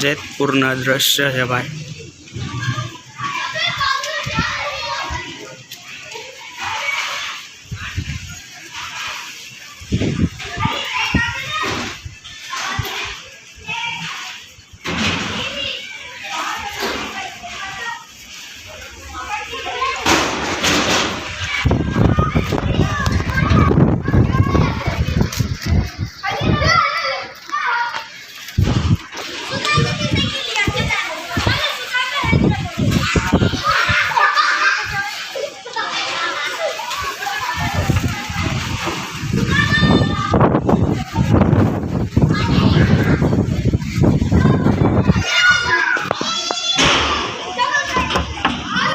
જેતપુરના દ્રશ્ય છે ભાઈ।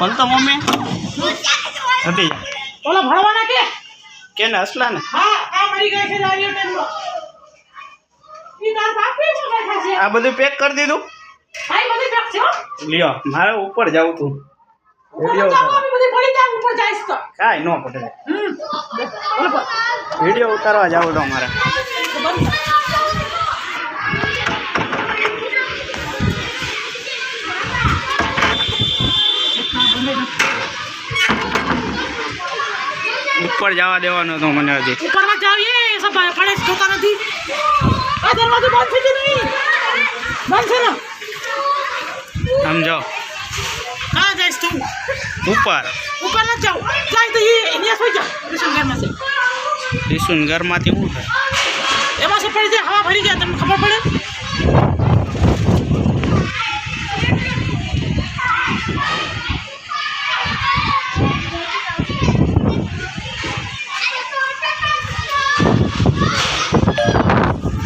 बोलतो मम्मी હતી ઓલા ભણવાના કે ને અસલા ને હા આ મરી ગઈ છે લાવીઓ ટેબલો ઈ તાર બાપે શું બેઠા છે આ બધું પેક કરી દીધું ભાઈ બધું પેક છે હો લ્યો મારે ઉપર જાવું તું વિડિયો બધી પડી જા ઉપર જાઈસ તો કાઈ નો પડે વિડિયો ઉતારવા જાવું તો મારે ऊपर जावा देवानो तो मने हजी ऊपर मत जाओ ये सब पड़े छोटा नहीं आ दरवाजा बंद है कि नहीं बंद है ना समझो कहां जाइस तू ऊपर ऊपर मत जाओ जाए तो ये यहाँ सो जा किशन घर में से किशन घर माथी हूं एमा से पड़ी जाए हवा भरी जाए तने खबर पड़े